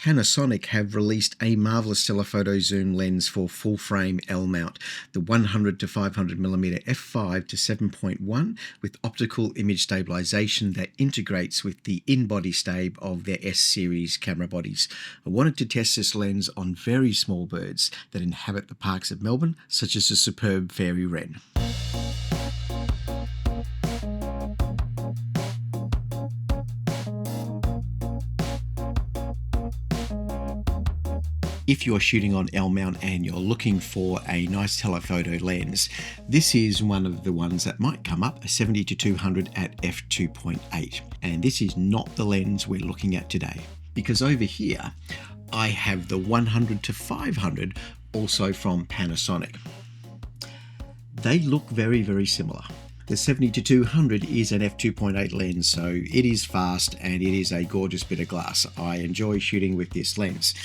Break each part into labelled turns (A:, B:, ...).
A: Panasonic have released a marvelous telephoto zoom lens for full frame L mount, the 100 to 500mm f5 to 7.1 with optical image stabilization that integrates with the in-body stabe of their S series camera bodies. I wanted to test this lens on very small birds that inhabit the parks of Melbourne, such as the superb fairy wren. If you're shooting on L mount and you're looking for a nice telephoto lens, this is one of the ones that might come up, a 70-200 at f2.8. And this is not the lens we're looking at today, because over here I have the 100-500, also from Panasonic. They look very, very similar. The 70-200 is an f2.8 lens, so it is fast and it is a gorgeous bit of glass. I enjoy shooting with this lens.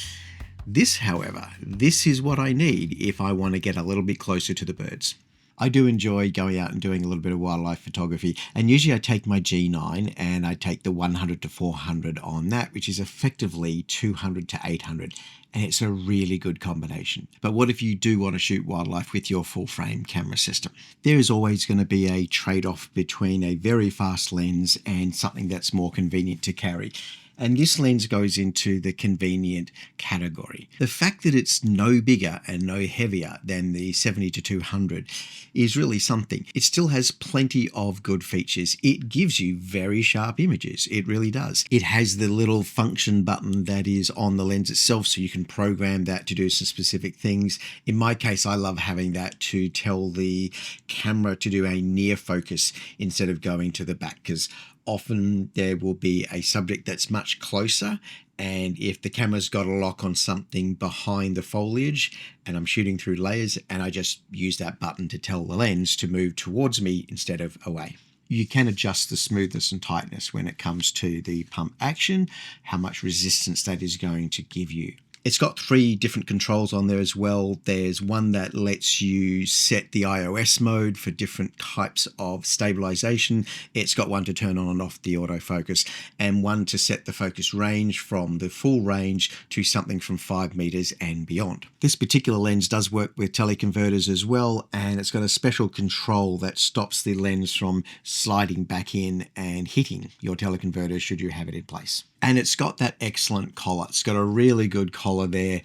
A: This, however, this is what I need if I want to get a little bit closer to the birds. I do enjoy going out and doing a little bit of wildlife photography, and usually I take my G9 and I take the 100-400 on that, which is effectively 200-800, and it's a really good combination. But what if you do want to shoot wildlife with your full frame camera system? There is always going to be a trade-off between a very fast lens and something that's more convenient to carry. And this lens goes into the convenient category. The fact that it's no bigger and no heavier than the 70-200 is really something. It still has plenty of good features. It gives you very sharp images. It really does. It has the little function button that is on the lens itself, so you can program that to do some specific things. In my case, I love having that to tell the camera to do a near focus instead of going to the back, because often there will be a subject that's much closer, and if the camera's got a lock on something behind the foliage and I'm shooting through layers, and I just use that button to tell the lens to move towards me instead of away. You can adjust the smoothness and tightness when it comes to the pump action, how much resistance that is going to give you. It's got 3 different controls on there as well. There's one that lets you set the iOS mode for different types of stabilization. It's got one to turn on and off the autofocus, and one to set the focus range from the full range to something from 5 meters and beyond. This particular lens does work with teleconverters as well, and it's got a special control that stops the lens from sliding back in and hitting your teleconverter should you have it in place. And it's got that excellent collar. It's got a really good collar there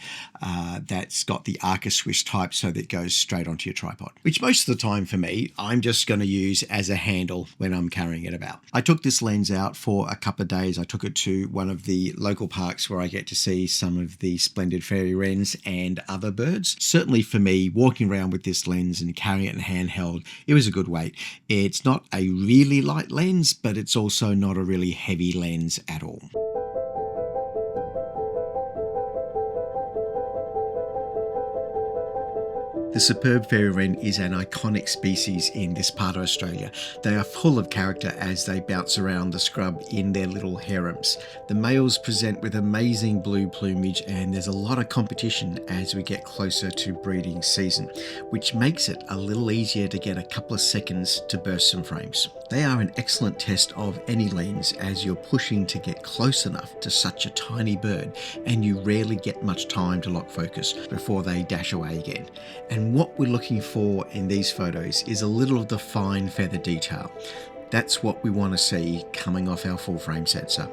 A: that's got the Arca Swish type, so that it goes straight onto your tripod, which most of the time for me, I'm just going to use as a handle when I'm carrying it about. I took this lens out for a couple of days. I took it to one of the local parks where I get to see some of the splendid fairy wrens and other birds. Certainly for me, walking around with this lens and carrying it in handheld, it was a good weight. It's not a really light lens, but it's also not a really heavy lens at all. The superb fairy wren is an iconic species in this part of Australia. They are full of character as they bounce around the scrub in their little harems. The males present with amazing blue plumage, and there's a lot of competition as we get closer to breeding season, which makes it a little easier to get a couple of seconds to burst some frames. They are an excellent test of any lens as you're pushing to get close enough to such a tiny bird, and you rarely get much time to lock focus before they dash away again. And what we're looking for in these photos is a little of the fine feather detail. That's what we want to see coming off our full frame sensor.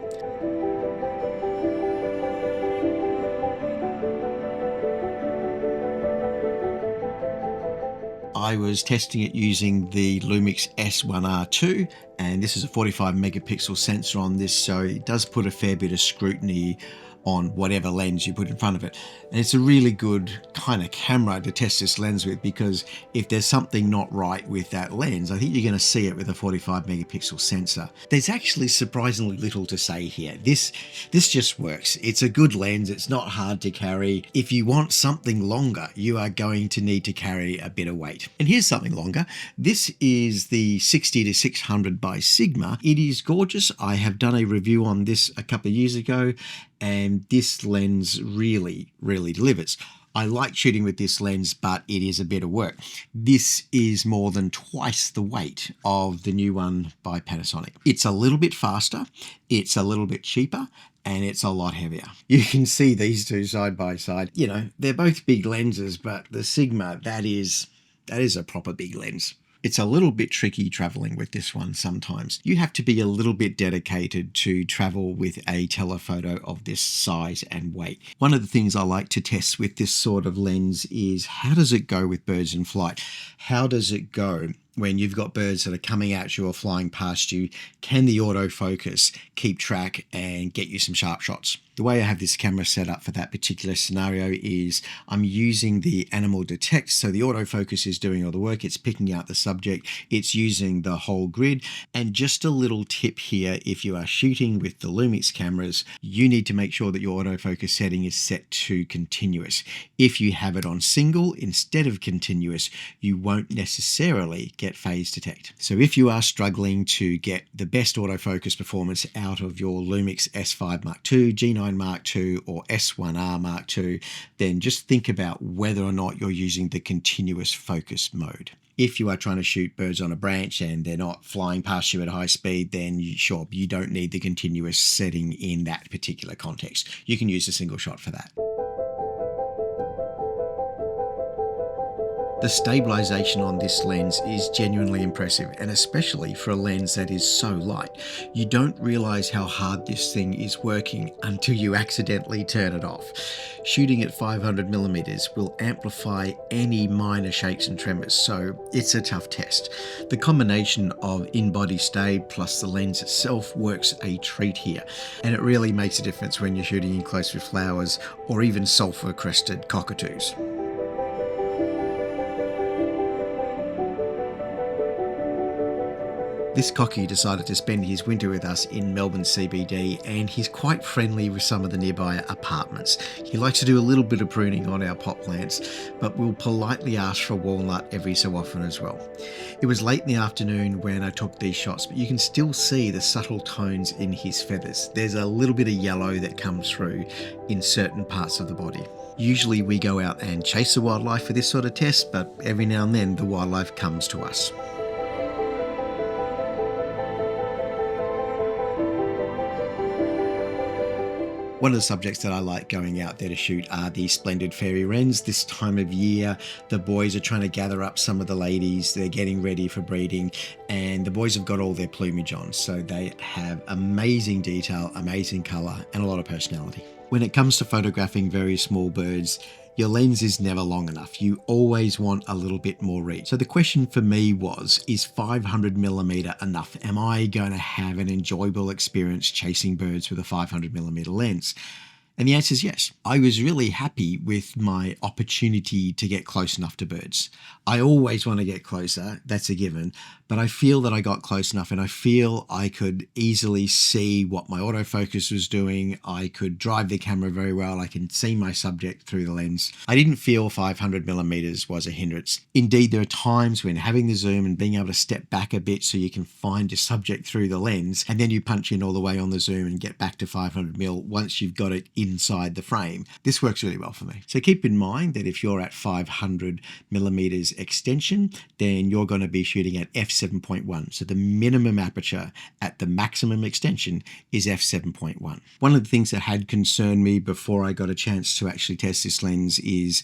A: I was testing it using the Lumix S1R2, and this is a 45 megapixel sensor on this, so it does put a fair bit of scrutiny on whatever lens you put in front of it. And it's a really good kind of camera to test this lens with, because if there's something not right with that lens, I think you're going to see it with a 45 megapixel sensor. There's actually surprisingly little to say here. This just works. It's a good lens. It's not hard to carry. If you want something longer, you are going to need to carry a bit of weight. And here's something longer. This is the 60-600 by Sigma. It is gorgeous. I have done a review on this a couple of years ago, and this lens really delivers. I like shooting with this lens, but it is a bit of work. This is more than twice the weight of the new one by Panasonic. It's a little bit faster, it's a little bit cheaper, and it's a lot heavier. You can see these two side by side. You know, they're both big lenses, but the Sigma, that is a proper big lens. It's a little bit tricky traveling with this one sometimes. You have to be a little bit dedicated to travel with a telephoto of this size and weight. One of the things I like to test with this sort of lens is how does it go with birds in flight? How does it go when you've got birds that are coming at you or flying past you? Can the autofocus keep track and get you some sharp shots? The way I have this camera set up for that particular scenario is I'm using the animal detect. So the autofocus is doing all the work. It's picking out the subject. It's using the whole grid. And just a little tip here, if you are shooting with the Lumix cameras, you need to make sure that your autofocus setting is set to continuous. If you have it on single instead of continuous, you won't necessarily get phase detect. So if you are struggling to get the best autofocus performance out of your Lumix S5 Mark II, G9 Mark II or S1R Mark II, then just think about whether or not you're using the continuous focus mode. If you are trying to shoot birds on a branch and they're not flying past you at high speed, then sure, you don't need the continuous setting in that particular context. You can use a single shot for that. The stabilization on this lens is genuinely impressive, and especially for a lens that is so light. You don't realize how hard this thing is working until you accidentally turn it off. Shooting at 500mm will amplify any minor shakes and tremors, so it's a tough test. The combination of in-body stay plus the lens itself works a treat here, and it really makes a difference when you're shooting in close with flowers or even sulfur-crested cockatoos. This cocky decided to spend his winter with us in Melbourne CBD, and he's quite friendly with some of the nearby apartments. He likes to do a little bit of pruning on our pot plants, but will politely ask for walnut every so often as well. It was late in the afternoon when I took these shots, but you can still see the subtle tones in his feathers. There's a little bit of yellow that comes through in certain parts of the body. Usually we go out and chase the wildlife for this sort of test, but every now and then the wildlife comes to us. One of the subjects that I like going out there to shoot are the splendid fairy wrens. This time of year, the boys are trying to gather up some of the ladies. They're getting ready for breeding, and the boys have got all their plumage on. So they have amazing detail, amazing color, and a lot of personality. When it comes to photographing very small birds, your lens is never long enough. You always want a little bit more reach. So the question for me was, is 500mm enough? Am I going to have an enjoyable experience chasing birds with a 500mm lens? And the answer is yes. I was really happy with my opportunity to get close enough to birds. I always want to get closer, that's a given, but I feel that I got close enough, and I feel I could easily see what my autofocus was doing. I could drive the camera very well. I can see my subject through the lens. I didn't feel 500mm was a hindrance. Indeed, there are times when having the zoom and being able to step back a bit so you can find your subject through the lens, and then you punch in all the way on the zoom and get back to 500mm once you've got it inside the frame. This works really well for me. So keep in mind that if you're at 500mm extension, then you're going to be shooting at f7.1. So the minimum aperture at the maximum extension is f7.1. One of the things that had concerned me before I got a chance to actually test this lens is,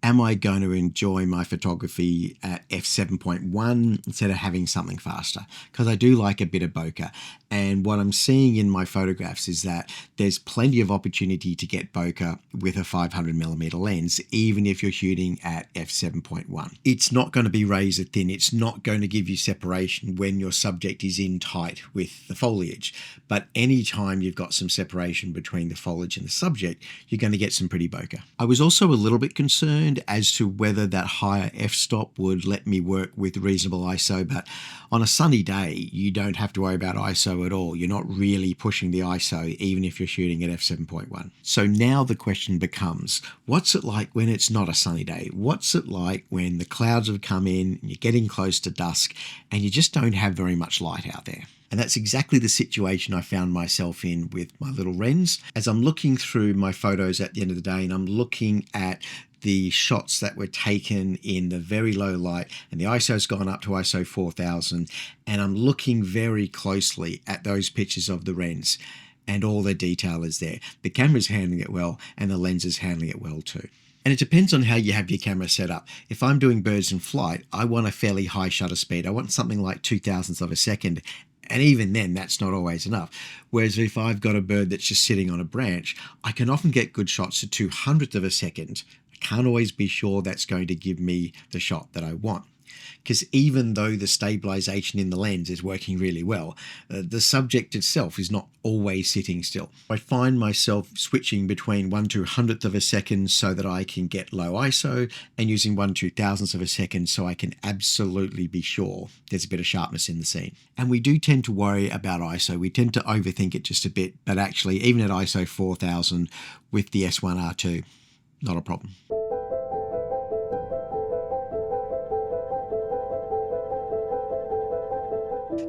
A: am I going to enjoy my photography at f7.1 instead of having something faster? Because I do like a bit of bokeh. And what I'm seeing in my photographs is that there's plenty of opportunity to get bokeh with a 500mm lens, even if you're shooting at f7.1. It's not going to be razor thin. It's not going to give you separation when your subject is in tight with the foliage. But anytime you've got some separation between the foliage and the subject, you're going to get some pretty bokeh. I was also a little bit concerned as to whether that higher f-stop would let me work with reasonable ISO, but on a sunny day, you don't have to worry about ISO at all. You're not really pushing the ISO, even if you're shooting at f7.1. So now the question becomes, what's it like when it's not a sunny day? What's it like when the clouds have come in, and you're getting close to dusk, and you just don't have very much light out there? And that's exactly the situation I found myself in with my little wrens. As I'm looking through my photos at the end of the day, and I'm looking at the shots that were taken in the very low light, and the ISO's gone up to ISO 4000, and I'm looking very closely at those pictures of the wrens. and all the detail is there. The camera's handling it well and the lens is handling it well too. And it depends on how you have your camera set up. If I'm doing birds in flight, I want a fairly high shutter speed. I want something like 0.002 of a second. And even then, that's not always enough. Whereas if I've got a bird that's just sitting on a branch, I can often get good shots at 0.02 of a second. I can't always be sure that's going to give me the shot that I want. Because even though the stabilization in the lens is working really well, the subject itself is not always sitting still. I find myself switching between 1/200th of a second so that I can get low ISO, and using 1/2000th of a second so I can absolutely be sure there's a bit of sharpness in the scene. And we do tend to worry about ISO. We tend to overthink it just a bit, but actually even at ISO 4000 with the S1R2, not a problem.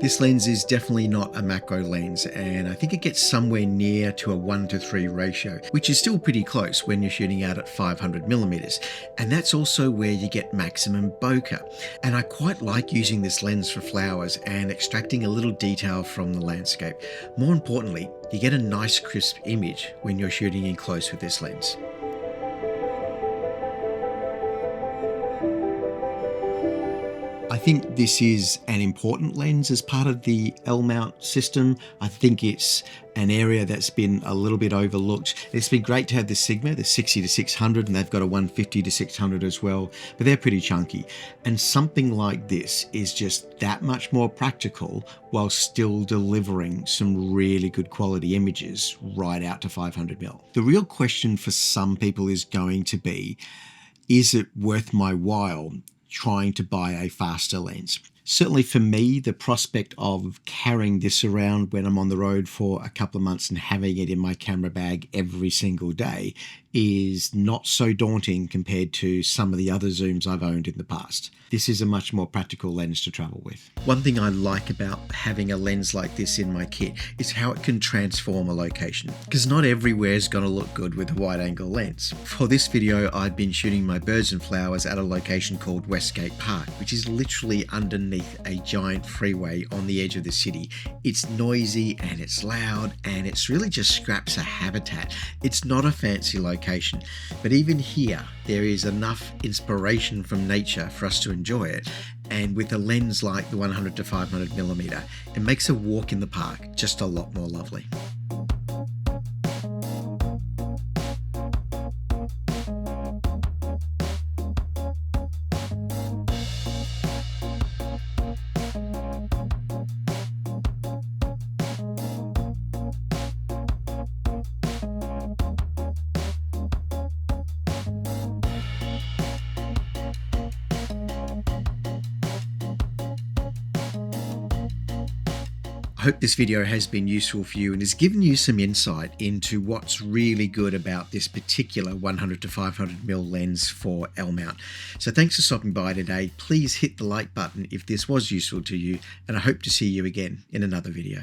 A: This lens is definitely not a macro lens, and I think it gets somewhere near to a 1:3 ratio, which is still pretty close when you're shooting out at 500mm. And that's also where you get maximum bokeh. And I quite like using this lens for flowers and extracting a little detail from the landscape. More importantly, you get a nice crisp image when you're shooting in close with this lens. I think this is an important lens as part of the L-mount system. I think it's an area that's been a little bit overlooked. It's been great to have the Sigma, the 60-600, and they've got a 150-600 as well, but they're pretty chunky. And something like this is just that much more practical while still delivering some really good quality images right out to 500mm. The real question for some people is going to be, is it worth my while trying to buy a faster lens? Certainly for me, the prospect of carrying this around when I'm on the road for a couple of months and having it in my camera bag every single day is not so daunting compared to some of the other zooms I've owned in the past. This is a much more practical lens to travel with. One thing I like about having a lens like this in my kit is how it can transform a location, because not everywhere is going to look good with a wide angle lens. For this video, I've been shooting my birds and flowers at a location called Westgate Park, which is literally underneath a giant freeway on the edge of the city. It's noisy and it's loud and it's really just scraps a habitat. It's not a fancy location, but even here there is enough inspiration from nature for us to enjoy it. And with a lens like the 100-500mm, it makes a walk in the park just a lot more lovely. I hope this video has been useful for you and has given you some insight into what's really good about this particular 100-500mm lens for L-mount. So thanks for stopping by today. Please hit the like button if this was useful to you, and I hope to see you again in another video.